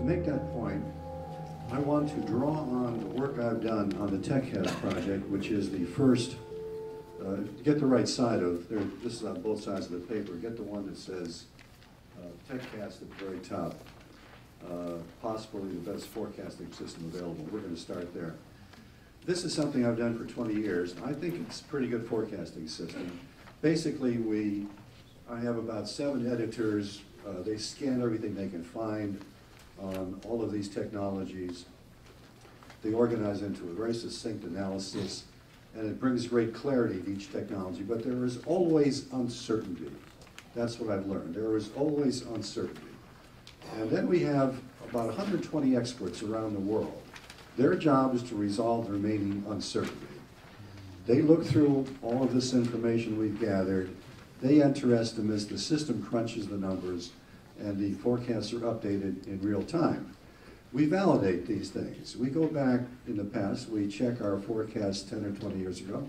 make that point, I want to draw on the work I've done on the TechCast project, which is the first, get the right side of, this is on both sides of the paper, get the one that says TechCast at the very top, possibly the best forecasting system available. We're going to start there. This is something I've done for 20 years. I think it's a pretty good forecasting system. Basically, I have about 7 editors. They scan everything they can find on all of these technologies. They organize into a very succinct analysis, and it brings great clarity to each technology, but there is always uncertainty. That's what I've learned. There is always uncertainty. And then we have about 120 experts around the world. Their job is to resolve the remaining uncertainty. They look through all of this information we've gathered. They enter estimates, the system crunches the numbers, and the forecasts are updated in real time. We validate these things. We go back in the past, we check our forecasts 10 or 20 years ago,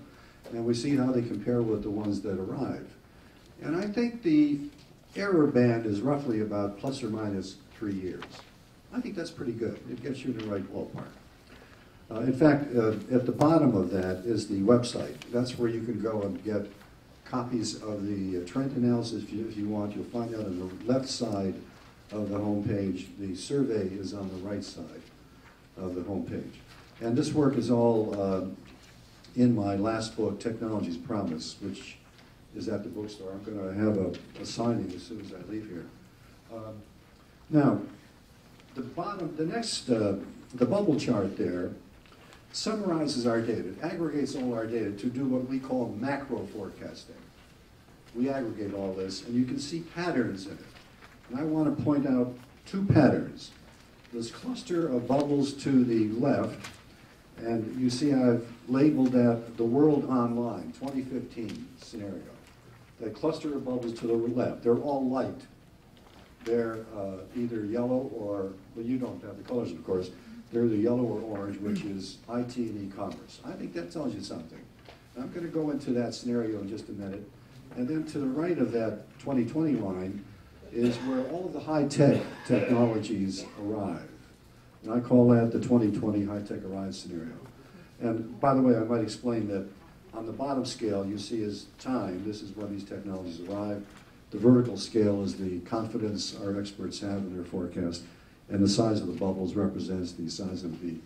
and we see how they compare with the ones that arrive. And I think the error band is roughly about plus or minus 3 years. I think that's pretty good. It gets you in the right ballpark. In fact, at the bottom of that is the website. That's where you can go and get copies of the trend analysis if you want. You'll find that on the left side of the home page. The survey is on the right side of the home page. And this work is all in my last book, Technology's Promise, which is at the bookstore. I'm going to have a signing as soon as I leave here. Now, the bubble chart there summarizes our data. It aggregates all our data to do what we call macro forecasting. We aggregate all this, and you can see patterns in it. And I want to point out 2 patterns. This cluster of bubbles to the left, and you see I've labeled that the world online, 2015 scenario. That cluster of bubbles to the left, they're all light. They're either yellow or, well, you don't have the colors, of course. They're the yellow or orange, which is IT and e-commerce. I think that tells you something. I'm going to go into that scenario in just a minute. And then to the right of that 2020 line is where all of the high-tech technologies arrive. And I call that the 2020 high-tech arrive scenario. And by the way, I might explain that on the bottom scale you see is time. This is when these technologies arrive. The vertical scale is the confidence our experts have in their forecast. And the size of the bubbles represents the size of the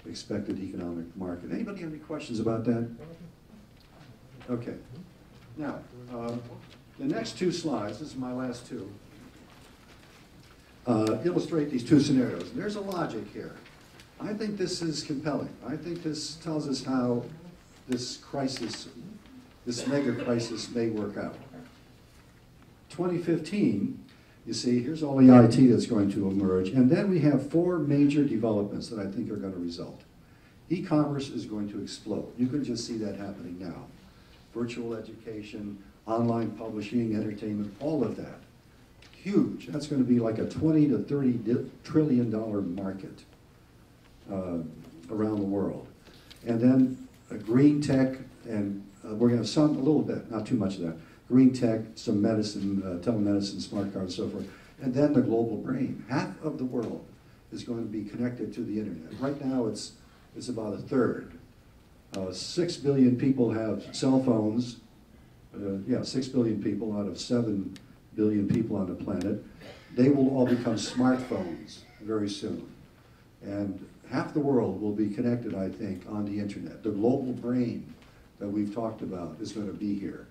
expected economic market. Anybody have any questions about that? Okay. Now, the next 2 slides, this is my last 2, illustrate these 2 scenarios. And there's a logic here. I think this is compelling. I think this tells us how this crisis, this mega crisis may work out. 2015, you see, here's all the IT that's going to emerge. And then we have 4 major developments that I think are going to result. E-commerce is going to explode. You can just see that happening now. Virtual education, online publishing, entertainment, all of that. Huge. That's going to be like a $20 to $30 trillion market around the world. And then green tech, and we're going to have a little bit, not too much of that. Green tech, some medicine, telemedicine, smart cards, so forth. And then the global brain. Half of the world is going to be connected to the internet. Right now it's about a third. 6 billion people have cell phones. 6 billion people out of 7 billion people on the planet. They will all become smartphones very soon. And half the world will be connected, I think, on the internet. The global brain that we've talked about is going to be here.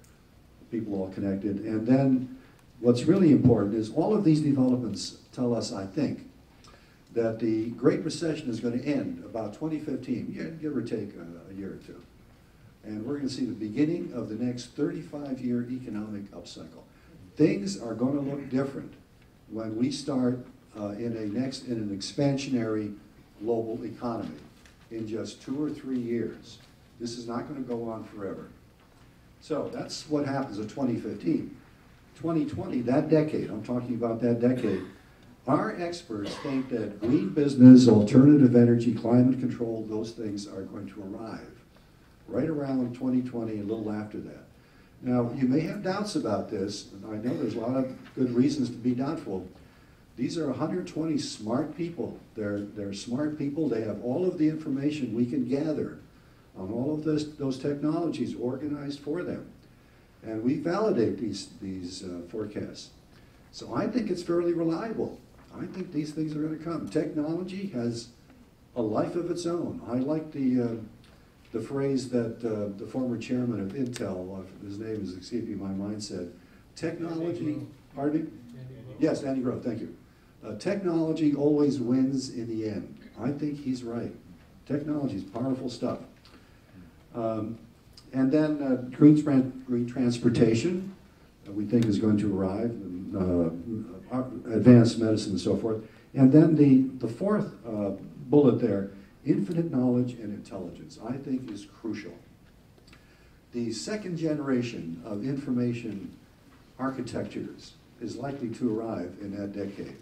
People all connected. And then what's really important is all of these developments tell us, I think, that the Great Recession is going to end about 2015, give or take a year or 2. And we're going to see the beginning of the next 35-year economic upcycle. Things are going to look different when we start in an expansionary global economy in just 2 or 3 years. This is not going to go on forever. So that's what happens in 2015. 2020, that decade, I'm talking about that decade, our experts think that green business, alternative energy, climate control, those things are going to arrive right around 2020, a little after that. Now, you may have doubts about this, and I know there's a lot of good reasons to be doubtful, These are 120 smart people. They're smart people. They have all of the information we can gather on all of those technologies organized for them. And we validate these forecasts. So I think it's fairly reliable. I think these things are going to come. Technology has a life of its own. I like the phrase that the former chairman of Intel, his name is escaping my mind, said, technology, pardon me? Yes, Andy Grove, thank you. Technology always wins in the end. I think he's right. Technology is powerful stuff. And then green transportation, we think is going to arrive, advanced medicine and so forth. And then the fourth bullet there, infinite knowledge and intelligence, I think is crucial. The second generation of information architectures is likely to arrive in that decade.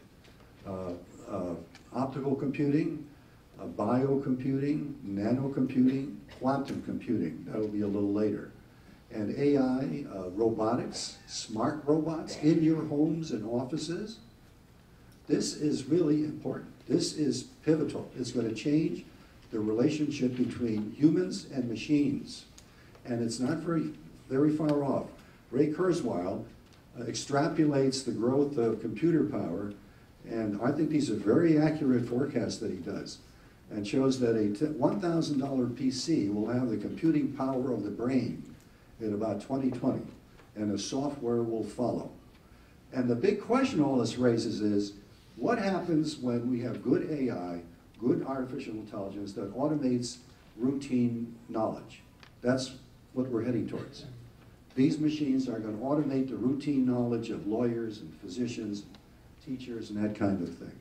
Optical computing, biocomputing, nanocomputing, quantum computing, that'll be a little later. And AI, robotics, smart robots in your homes and offices. This is really important. This is pivotal. It's going to change the relationship between humans and machines. And it's not very far off. Ray Kurzweil extrapolates the growth of computer power, and I think these are very accurate forecasts that he does, and shows that a $1,000 PC will have the computing power of the brain in about 2020, and the software will follow. And the big question all this raises is, what happens when we have good AI, good artificial intelligence that automates routine knowledge? That's what we're heading towards. These machines are going to automate the routine knowledge of lawyers and physicians, teachers, and that kind of thing.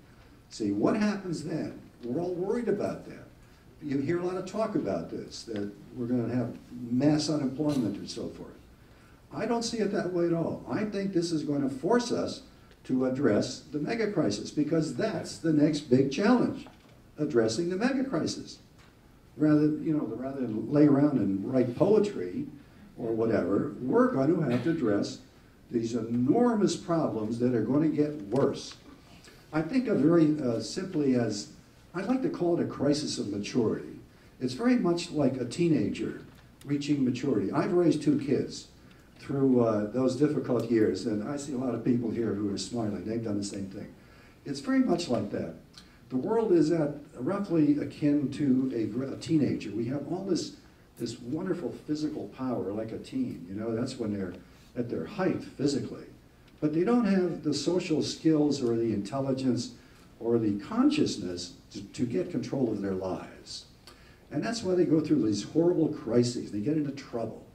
See, what happens then? We're all worried about that. You hear a lot of talk about this, that we're going to have mass unemployment and so forth. I don't see it that way at all. I think this is going to force us to address the mega crisis, because that's the next big challenge, addressing the mega crisis. Rather than lay around and write poetry or whatever, we're going to have to address these enormous problems that are going to get worse. I think of very simply as, I'd like to call it a crisis of maturity. It's very much like a teenager reaching maturity. I've raised 2 kids through those difficult years, and I see a lot of people here who are smiling. They've done the same thing. It's very much like that. The world is at roughly akin to a teenager. We have all this wonderful physical power like a teen. You know, that's when they're at their height physically. But they don't have the social skills or the intelligence or the consciousness to get control of their lives. And that's why they go through these horrible crises. They get into trouble.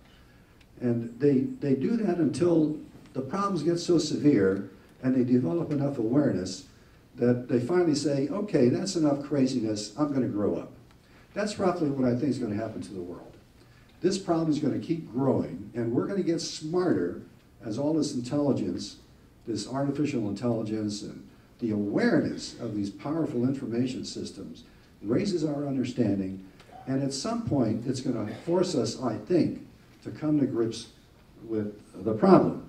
And they do that until the problems get so severe and they develop enough awareness that they finally say, okay, that's enough craziness, I'm going to grow up. That's roughly what I think is going to happen to the world. This problem is going to keep growing, and we're going to get smarter as all this intelligence, this artificial intelligence, and the awareness of these powerful information systems raises our understanding, and at some point it's going to force us, I think, to come to grips with the problem.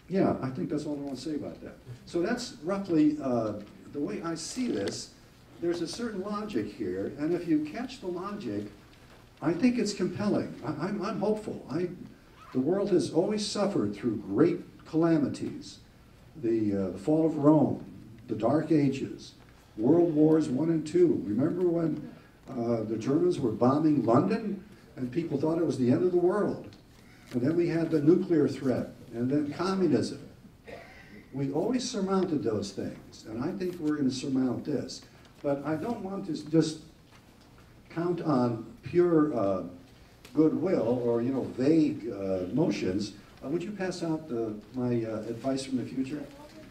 Yeah, I think that's all I want to say about that. So that's roughly the way I see this. There's a certain logic here, and if you catch the logic, I think it's compelling. I'm hopeful. The world has always suffered through great calamities. The fall of Rome, the Dark Ages, World Wars I and II. Remember when the Germans were bombing London and people thought it was the end of the world? And then we had the nuclear threat, and then communism. We always surmounted those things, and I think we're going to surmount this. But I don't want to just count on pure goodwill or vague notions. Would you pass out my advice from the future?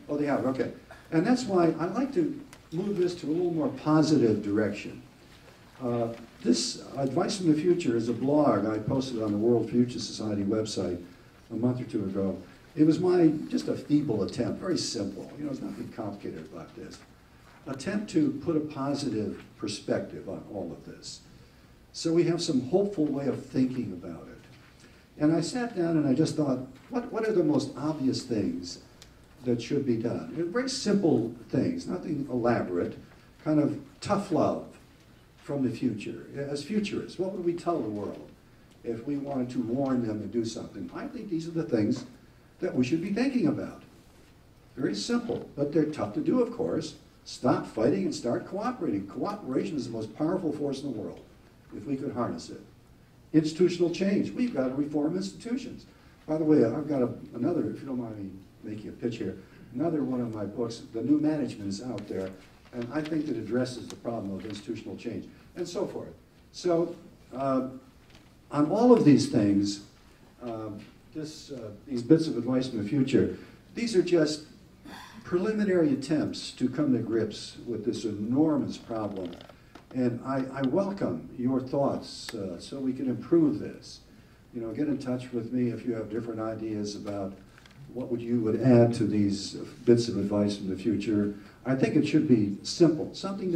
Oh, they have, okay. And that's why I like to move this to a little more positive direction. This Advice from the Future is a blog I posted on the World Future Society website a month or 2 ago. It was just a feeble attempt, very simple. There's nothing complicated about this. Attempt to put a positive perspective on all of this. So we have some hopeful way of thinking about it. And I sat down and I just thought, what are the most obvious things that should be done? And very simple things, nothing elaborate, kind of tough love from the future. As futurists, what would we tell the world if we wanted to warn them to do something? I think these are the things that we should be thinking about. Very simple, but they're tough to do, of course. Stop fighting and start cooperating. Cooperation is the most powerful force in the world, if we could harness it. Institutional change. We've got to reform institutions. By the way, I've got another, if you don't mind me making a pitch here, another one of my books, The New Management, is out there, and I think it addresses the problem of institutional change, and so forth. So, on all of these things, these bits of advice from the future, these are just preliminary attempts to come to grips with this enormous problem. And I welcome your thoughts so we can improve this. You know, get in touch with me if you have different ideas about what you would add to these bits of advice from the future. I think it should be simple, something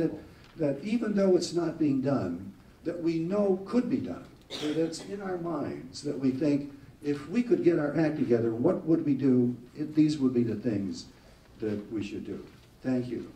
that even though it's not being done, that we know could be done, that it's in our minds, that we think, if we could get our act together, what would we do? These would be the things that we should do. Thank you.